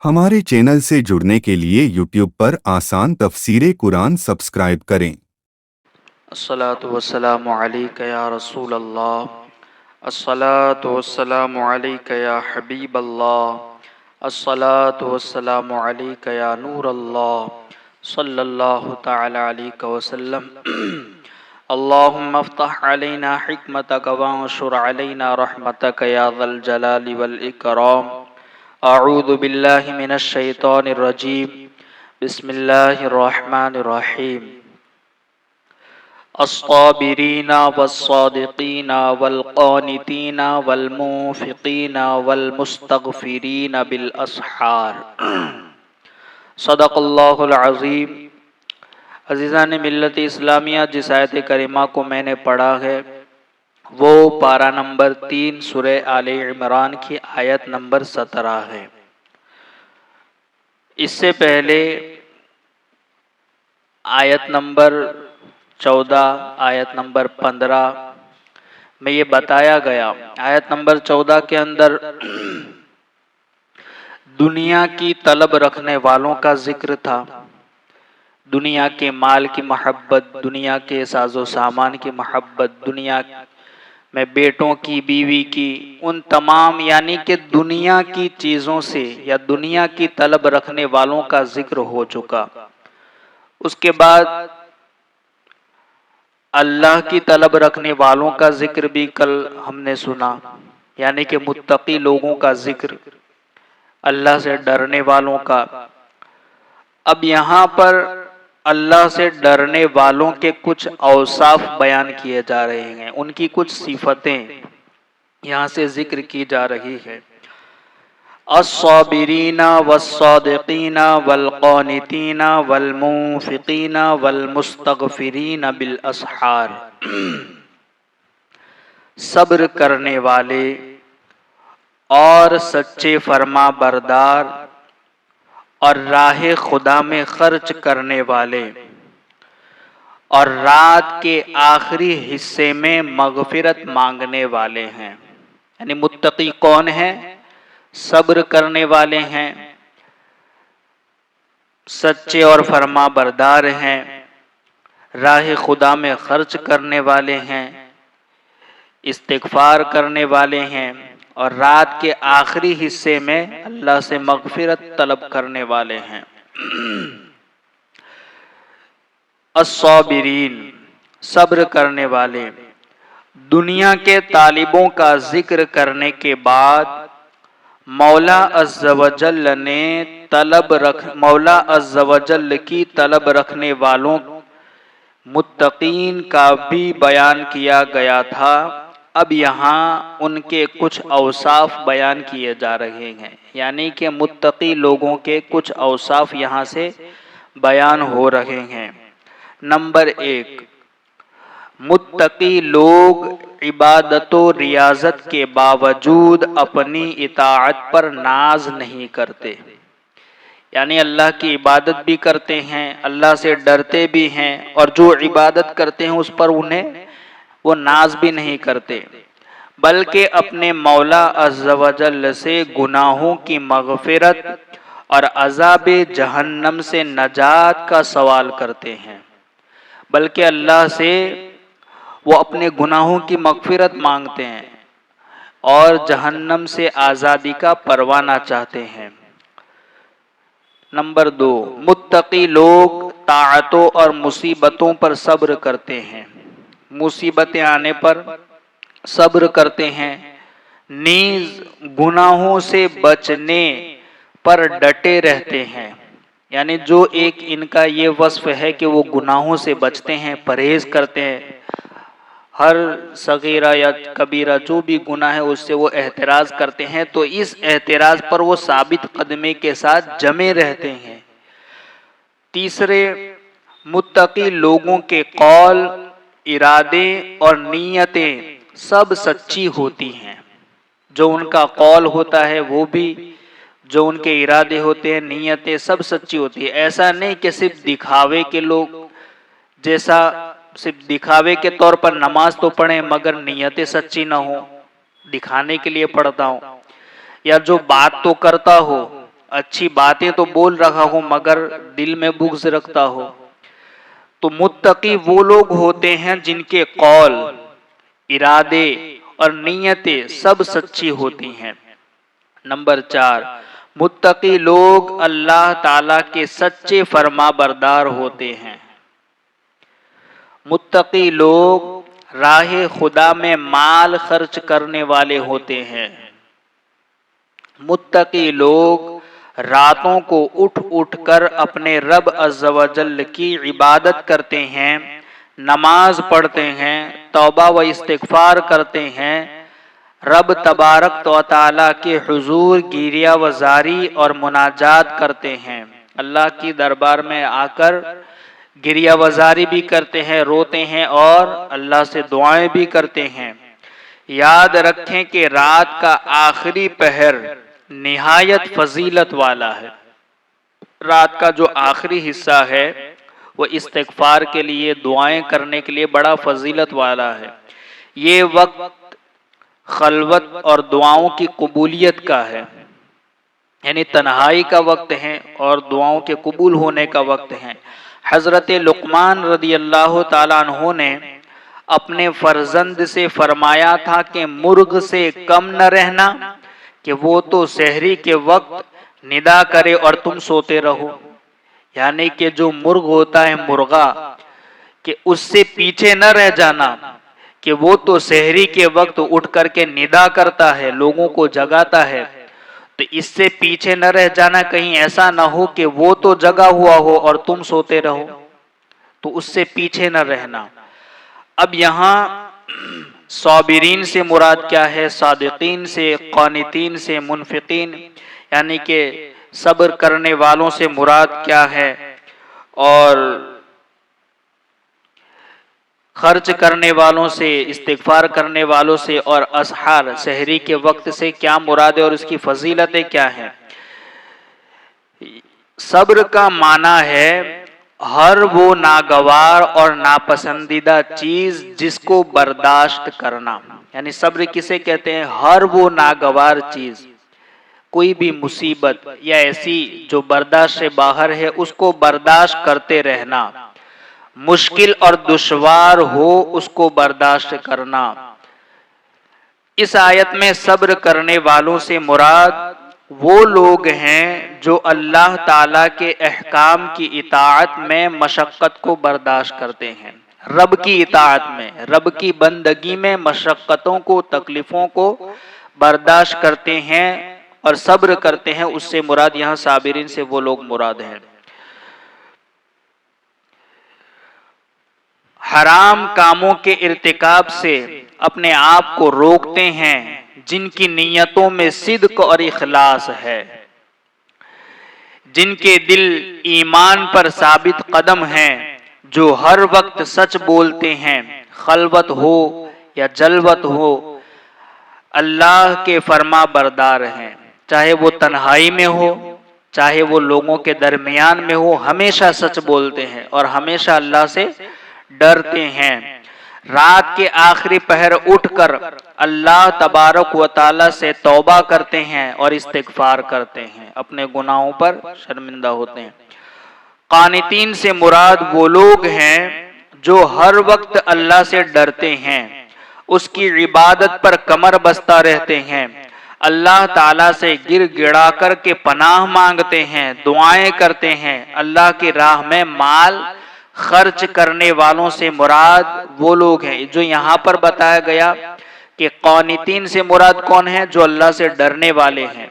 हमारे चैनल से जुड़ने के लिए YouTube पर आसान तफसीरे कुरान सब्सक्राइब करें। अस्सलातु वस्सलामु अलैका या रसूल अल्लाह, अस्सलातु वस्सलामु अलैका या हबीब अल्लाह, अस्सलातु वस्सलामु अलैका या नूर अल्लाह, सल्लल्लाहु तआला अलैका वसल्लम। अल्लाहुम्मा अफ्तह अलैना हिकमतक वंशुर अलैना रहमतक या ज़ल जलाली वल इकराम। अऊज़ु बिल्लाहि मिनश शैतानिर रजीम। बिस्मिल्लाहिर रहमानिर रहीम। अस्साबिरीना वस्सादिकीना वल्कानितीना वल्मुंफिकीना वल्मुस्तगफिरीना बिल अस्हार। सदक़ल्लाहुल अज़ीम। अज़ीज़ान मिल्लत इस्लामिया, जिस आयत करीमा को मैंने पढ़ा है वो पारा नंबर 3 सूरह आले इमरान की आयत नंबर 17 है। इससे पहले आयत नंबर 14, आयत नंबर 15 में ये बताया गया। आयत नंबर 14 के अंदर दुनिया की तलब रखने वालों का जिक्र था, दुनिया के माल की मोहब्बत, दुनिया के साजो सामान की मोहब्बत, दुनिया में बेटों की, बीवी की, उन तमाम यानी कि दुनिया की चीज़ों से या दुनिया की तलब रखने वालों का जिक्र हो चुका। उसके बाद अल्लाह की तलब रखने वालों का जिक्र भी कल हमने सुना, यानी कि मुत्तकी लोगों का जिक्र, अल्लाह से डरने वालों का। अब यहाँ पर अल्लाह से डरने वालों के कुछ औसाफ बयान किए जा रहे हैं, उनकी कुछ सिफतें यहाँ से जिक्र की जा रही है। अस्साबिरीना वस्सादिकीना वल्कानितीना वल्मुंफिकीना वल्मुस्तगफिरीना बिल अस्हार। सब्र करने वाले और सच्चे फरमा बरदार और राह खुदा में खर्च करने वाले और रात के आखिरी हिस्से में मगफिरत मांगने वाले हैं। यानी मुत्तकी कौन है? सब्र करने वाले हैं, सच्चे और फरमा बरदार हैं, राह खुदा में खर्च करने वाले हैं, इस्तिगफार करने वाले हैं और रात के आखिरी हिस्से में अल्लाह से मगफिरत तलब करने वाले हैं। अस्साबिरीन, सब्र करने वाले। दुनिया के तालिबों का जिक्र करने के बाद मौला अज़्ज़ व जल्ल ने मौला अज़्ज़ व जल्ल की तलब रखने वालों मुत्तकीन का भी बयान किया गया था। अब यहाँ उनके कुछ औसाफ बयान किए जा रहे हैं, यानी कि मुत्तकी लोगों के कुछ औसाफ यहाँ से बयान हो रहे हैं। नंबर 1, मुत्तकी लोग इबादत व रियाजत के बावजूद अपनी इताअत पर नाज नहीं करते, यानी अल्लाह की इबादत भी करते हैं, अल्लाह से डरते भी हैं और जो इबादत करते हैं उस पर उन्हें वो नाज भी नहीं करते, बल्कि अपने मौला अज़्ज़ व जल्ल से गुनाहों की मग़फ़िरत और अज़ाब जहन्नम से नजात का सवाल करते हैं। बल्कि अल्लाह से वो अपने गुनाहों की मग़फ़िरत मांगते हैं और जहन्नम से आज़ादी का परवाना चाहते हैं। नंबर 2, मुत्तकी लोग ताअतों और मुसीबतों पर सब्र करते हैं, मुसीबतें आने पर सब्र करते हैं, नीज गुनाहों से बचने पर डटे रहते हैं। यानी जो एक इनका ये वस्फ है कि वो गुनाहों से बचते हैं, परहेज करते हैं, हर सगीरा या कबीरा जो भी गुनाह है उससे वो एहतराज करते हैं, तो इस एहतराज पर वो साबित कदमी के साथ जमे रहते हैं। तीसरे, मुत्तकी लोगों के कौल, इरादे और नीयतें सब सच्ची होती हैं। जो उनका कौल होता है वो भी, जो उनके इरादे होते हैं, नीयतें सब सच्ची होती है। ऐसा नहीं कि सिर्फ दिखावे के लोग, जैसा सिर्फ दिखावे के तौर पर नमाज तो पढ़े मगर नीयतें सच्ची ना हो, दिखाने के लिए पढ़ता हूँ, या जो बात तो करता हो अच्छी बातें तो बोल रहा हूं मगर दिल में बुग़्ज़ रखता हो। तो मुत्तकी वो लोग होते हैं जिनके कौल, इरादे और नीयतें सब सच्ची होती हैं। नंबर 4, मुत्तकी लोग अल्लाह ताला के सच्चे फरमा बरदार होते हैं। मुत्तकी लोग राह खुदा में माल खर्च करने वाले होते हैं। मुत्तकी लोग रातों को उठ उठ कर अपने रब अज़्ज़ व जल्ल की इबादत करते हैं, नमाज पढ़ते हैं, तौबा व इस्तिग़फ़ार करते हैं, रब तबारक व तआला के हुजूर गिरिया वज़ारी और मुनाजात करते हैं। अल्लाह की दरबार में आकर गिरिया वज़ारी भी करते हैं, रोते हैं और अल्लाह से दुआएं भी करते हैं। याद रखें कि रात का आखिरी पहर निहायत फजीलत वाला है। रात का जो आखिरी हिस्सा है वो इस्तिग़फ़ार के लिए, दुआएं करने के लिए बड़ा फजीलत वाला है। ये वक्त खलवत और दुआओं की कबूलियत का है, यानी तन्हाई का वक्त है और दुआओं के कबूल होने का वक्त है। हज़रत लुक़मान रज़ी अल्लाह ताला अन्हु ने अपने फर्जंद से फरमाया था कि मुर्ग से कम न रहना कि वो तो सहरी के वक्त निदा करे और तुम सोते रहो। यानी कि जो मुर्ग होता है, मुर्गा, कि उससे पीछे न रह जाना कि वो तो सहरी के वक्त उठ करके निदा करता है, लोगों को जगाता है, तो इससे पीछे न रह जाना, कहीं ऐसा ना हो कि वो तो जगा हुआ हो और तुम सोते रहो, तो उससे पीछे न रहना। अब यहाँ साबिरीन से मुराद क्या है? सादिकीन से, क़ानितीन से, मुनफ़िकीन यानी कि सब्र करने वालों से मुराद क्या है, और खर्च करने वालों से, इस्तिग़फ़ार करने वालों से, और असहार सहरी के वक्त से क्या मुराद है और इसकी फजीलतें क्या हैं। सब्र का माना है हर वो नागवार और नापसंदीदा चीज जिसको बर्दाश्त करना। यानी सब्र किसे कहते हैं? हर वो नागवार चीज, कोई भी मुसीबत या ऐसी जो बर्दाश्त से बाहर है, उसको बर्दाश्त करते रहना। मुश्किल और दुश्वार हो उसको बर्दाश्त करना। इस आयत में सब्र करने वालों से मुराद वो लोग हैं जो अल्लाह ताला के अहकाम की इताअत में मशक्क़त को बर्दाश्त करते हैं। रब की इताअत में, रब की बंदगी में मशक्क़तों को, तकलीफ़ों को बर्दाश्त करते हैं और सब्र करते हैं। उससे मुराद यहाँ साबिरीन से वो लोग मुराद हैं। हराम कामों के इर्तिकाब से अपने आप को रोकते हैं जिनकी नीयतों में सिद्क और इखलास है, जिनके दिल ईमान पर साबित कदम हैं, जो हर वक्त सच बोलते हैं, खलवत हो या जलवत हो, अल्लाह के फरमा बरदार हैं। चाहे वो तन्हाई में हो, चाहे वो लोगों के दरमियान में हो, हमेशा सच बोलते हैं और हमेशा अल्लाह से डरते हैं। रात के आखिरी पहर उठकर अल्लाह तबारक व ताला से तौबा करते हैं और इस्तिग़फ़ार करते हैं, अपने गुनाहों पर शर्मिंदा होते हैं। क़ानितीन से मुराद वो लोग हैं जो हर वक्त अल्लाह से डरते हैं, उसकी इबादत पर कमर बस्ता रहते हैं, अल्लाह ताला से गिर गिड़ा कर के पनाह मांगते हैं, दुआएं करते हैं। अल्लाह की राह में माल खर्च करने वालों से मुराद वो लोग हैं। जो यहाँ पर बताया गया कि क़ानितीन से मुराद कौन है? जो अल्लाह से डरने वाले हैं,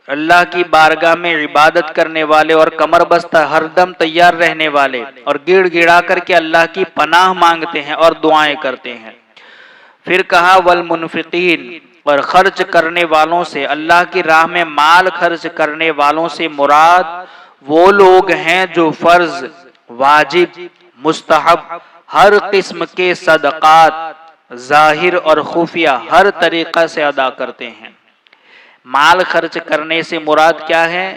अल्लाह की बारगाह में इबादत करने वाले और कमर बस्ता हरदम तैयार रहने वाले और गिड़ गिड़ा करके अल्लाह की पनाह मांगते हैं और दुआएं करते हैं। फिर कहा वल मुनफ़िकीन, और खर्च करने वालों से, अल्लाह की राह में माल खर्च करने वालों से मुराद वो लोग हैं जो फर्ज, वाजिब, मुस्तहब, हर किस्म के सदक़ात ज़ाहिर और खुफिया हर तरीक़ा से अदा करते हैं। माल खर्च करने से मुराद क्या है?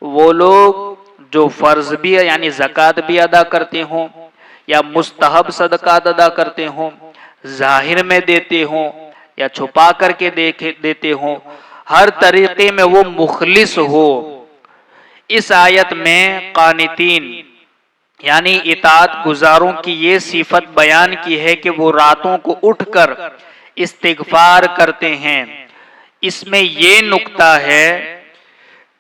वो लोग जो फ़र्ज भी यानी ज़कात भी अदा करते हों या मुस्तहब सदक़ात अदा करते हों, ज़ाहिर में देते हों या छुपा करके देते हों, ہر طریقے میں وہ مخلص ہو۔ اس آیت میں قانتین یعنی اطاعت گزاروں کی یہ صفت بیان کی ہے کہ وہ راتوں کو اٹھ کر استغفار کرتے ہیں۔ اس میں یہ نکتہ ہے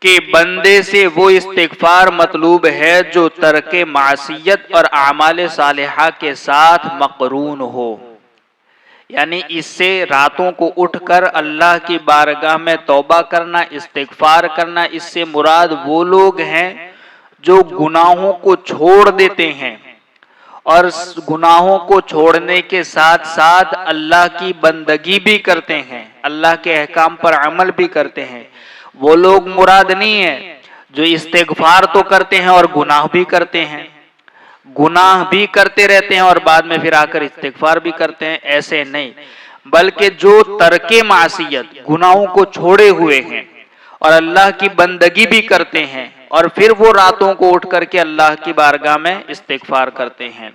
کہ بندے سے وہ استغفار مطلوب ہے جو ترک معصیت اور اعمال صالحہ کے ساتھ مقرون ہو، یعنی اس سے راتوں کو اٹھ کر اللہ کی بارگاہ میں توبہ کرنا، استغفار کرنا، اس سے مراد وہ لوگ ہیں جو گناہوں کو چھوڑ دیتے ہیں اور گناہوں کو چھوڑنے کے ساتھ ساتھ اللہ کی بندگی بھی کرتے ہیں، اللہ کے احکام پر عمل بھی کرتے ہیں۔ وہ لوگ مراد نہیں ہیں جو استغفار تو کرتے ہیں اور گناہ بھی کرتے ہیں، گناہ بھی کرتے رہتے ہیں اور بعد میں پھر آ کر استغفار بھی کرتے ہیں، ایسے نہیں، بلکہ جو ترک معصیت گناہوں کو چھوڑے ہوئے ہیں اور اللہ کی بندگی بھی کرتے ہیں اور پھر وہ راتوں کو اٹھ کر کے اللہ کی بارگاہ میں استغفار کرتے ہیں۔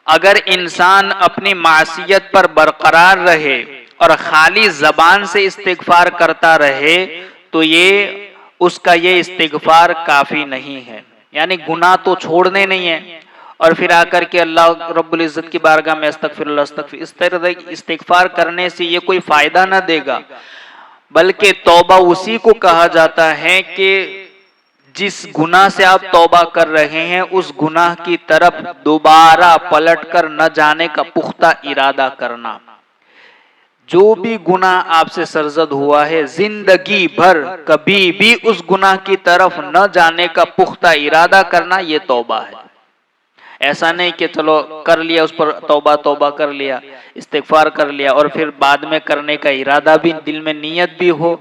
اگر انسان اپنی معصیت پر برقرار رہے اور خالی زبان سے استغفار کرتا رہے تو اس کا یہ استغفار کافی نہیں ہے، یعنی گناہ تو چھوڑنے نہیں ہیں اور پھر آ کر کے اللہ رب العزت کی بارگاہ میں استغفر اللہ استغفر، اس طرح استغفار کرنے سے یہ کوئی فائدہ نہ دے گا، بلکہ توبہ اسی کو کہا جاتا ہے کہ جس گناہ سے آپ توبہ کر رہے ہیں اس گناہ کی طرف دوبارہ پلٹ کر نہ جانے کا پختہ ارادہ کرنا۔ جو بھی گناہ آپ سے سرزد ہوا ہے زندگی بھر کبھی بھی اس گناہ کی طرف نہ جانے کا پختہ ارادہ کرنا، یہ توبہ ہے۔ ایسا نہیں کہ چلو کر لیا، اس پر توبہ کر لیا، استغفار کر لیا اور پھر بعد میں کرنے کا ارادہ بھی دل میں نیت بھی ہو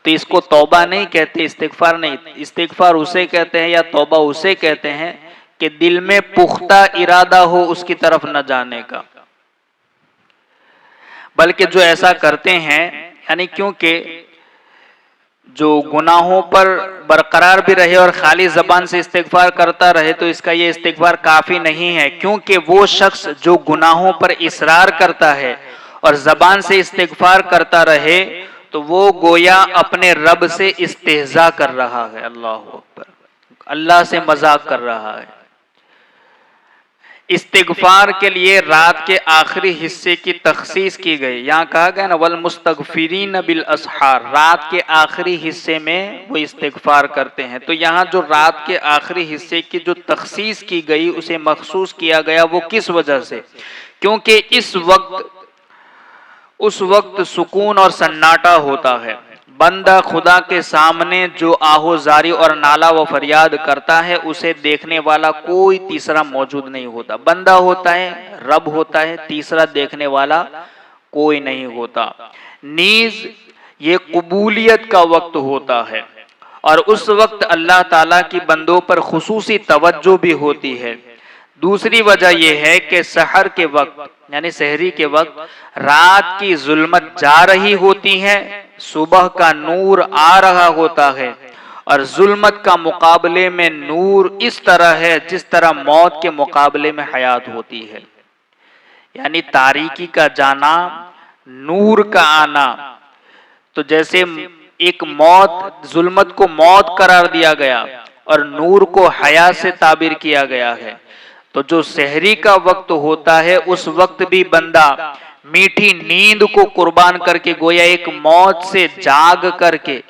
تو اس کو توبہ نہیں کہتے، استغفار نہیں۔ استغفار اسے کہتے ہیں یا توبہ اسے کہتے ہیں کہ دل میں پختہ ارادہ ہو اس کی طرف نہ جانے کا۔ بلکہ جو ایسا کرتے ہیں، یعنی کیونکہ جو گناہوں پر برقرار بھی رہے اور خالی زبان سے استغفار کرتا رہے تو اس کا یہ استغفار کافی نہیں ہے، کیونکہ وہ شخص جو گناہوں پر اصرار کرتا ہے اور زبان سے استغفار کرتا رہے تو وہ گویا اپنے رب سے استہزاء کر رہا ہے، اللہ اکبر، اللہ سے مذاق کر رہا ہے۔ استغفار کے لیے رات کے آخری حصے کی تخصیص کی گئی، یہاں کہا گیا نا والمستغفرین بالاسحار، رات کے آخری حصے میں وہ استغفار کرتے ہیں، تو یہاں جو رات کے آخری حصے کی جو تخصیص کی گئی اسے مخصوص کیا گیا، وہ کس وجہ سے؟ کیونکہ اس وقت سکون اور سناٹا ہوتا ہے، بندہ خدا کے سامنے جو آہوزاری اور نالا و فریاد کرتا ہے اسے دیکھنے والا کوئی تیسرا موجود نہیں ہوتا، بندہ ہوتا ہے، رب ہوتا ہے، تیسرا دیکھنے والا کوئی نہیں ہوتا۔ نیز یہ قبولیت کا وقت ہوتا ہے اور اس وقت اللہ تعالیٰ کی بندوں پر خصوصی توجہ بھی ہوتی ہے۔ دوسری وجہ یہ ہے کہ سحر کے وقت یعنی سحری کے وقت رات کی ظلمت جا رہی ہوتی ہے، صبح کا نور آ رہا ہوتا ہے اور ظلمت کا مقابلے میں نور اس طرح ہے جس طرح موت کے مقابلے میں حیات ہوتی ہے، یعنی تاریکی کا جانا، نور کا آنا، تو جیسے ایک ظلمت کو موت قرار دیا گیا اور نور کو حیات سے تعبیر کیا گیا ہے، تو جو سحری کا وقت ہوتا ہے اس وقت بھی بندہ میٹھی نیند کو قربان کر کے گویا ایک موت سے جاگ کر کے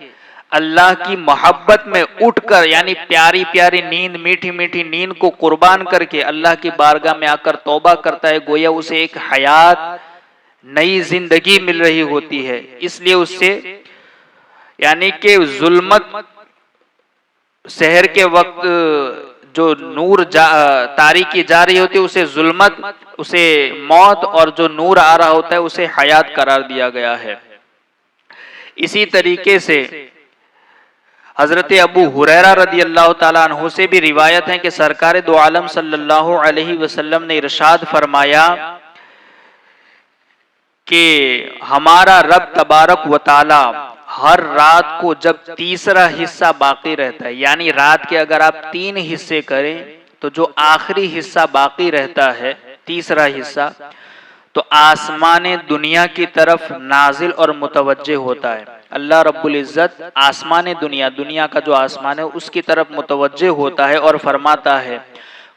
اللہ کی محبت میں اٹھ کر، یعنی پیاری پیاری نیند، میٹھی میٹھی نیند کو قربان کر کے اللہ کی بارگاہ میں آ کر توبہ کرتا ہے، گویا اسے ایک حیات، نئی زندگی مل رہی ہوتی ہے۔ اس لیے اس سے یعنی کہ ظلمت سحر کے وقت جو نور تاریکی جا رہی ہوتی ہے اسے ظلمت، اسے موت، اور جو نور آ رہا ہوتا ہے اسے حیات قرار دیا گیا ہے۔ اسی طریقے سے حضرت ابو ہریرہ رضی اللہ تعالیٰ عنہ سے بھی روایت ہے کہ سرکار دو عالم صلی اللہ علیہ وسلم نے ارشاد فرمایا کہ ہمارا رب تبارک و تعالی ہر رات کو جب تیسرا حصہ باقی رہتا ہے، یعنی رات کے اگر آپ 3 حصے کریں تو جو آخری حصہ باقی رہتا ہے، تیسرا حصہ، تو آسمان دنیا کی طرف نازل اور متوجہ ہوتا ہے۔ اللہ رب العزت آسمان دنیا کا جو آسمان ہے اس کی طرف متوجہ ہوتا ہے اور فرماتا ہے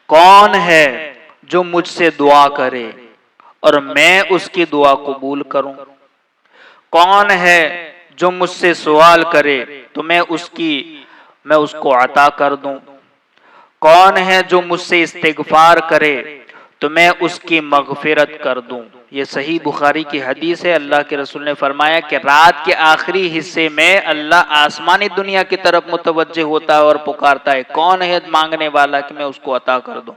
کون ہے جو مجھ سے دعا کرے اور میں اس کی دعا قبول کروں، کون ہے جو مجھ سے سوال کرے تو میں اس کو عطا کر دوں، کون ہے جو مجھ سے استغفار کرے تو میں اس کی مغفرت کر دوں۔ یہ صحیح بخاری کی حدیث ہے۔ اللہ کے رسول نے فرمایا کہ رات کے آخری حصے میں اللہ آسمانی دنیا کی طرف متوجہ ہوتا ہے اور پکارتا ہے کون ہے مانگنے والا کہ میں اس کو عطا کر دوں،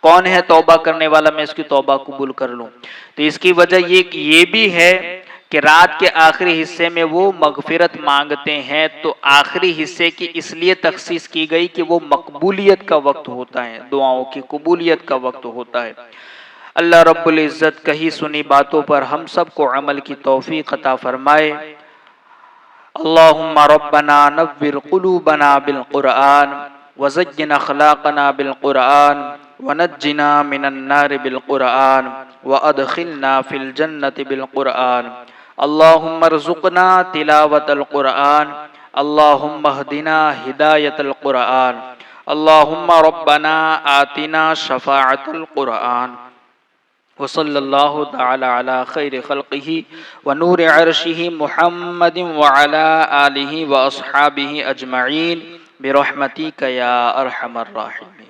کون ہے توبہ کرنے والا میں اس کی توبہ قبول کر لوں۔ تو اس کی وجہ یہ بھی ہے کہ رات کے آخری حصے میں وہ مغفرت مانگتے ہیں، تو آخری حصے کی اس لیے تخصیص کی گئی کہ وہ مقبولیت کا وقت ہوتا ہے، دعاؤں کی قبولیت کا وقت ہوتا ہے۔ اللہ رب العزت کہی سنی باتوں پر ہم سب کو عمل کی توفیق عطا فرمائے۔ اللہم ربنا نور قلوبنا بالقرآن وزین اخلاقنا بالقرآن ونجنا من النار بالقرآن وادخلنا فی الجنة بالقرآن۔ اللہم ارزقنا تلاوت القرآن، اللہم اہدنا ہدایت القرآن، اللہم ربنا آتنا شفاعت القرآن۔ وصلی اللہ تعالی علی خیر خلقہ ونور عرشہ محمد وعلی آلہ واصحابہ اجمعین برحمتک یا ارحم الراحمین۔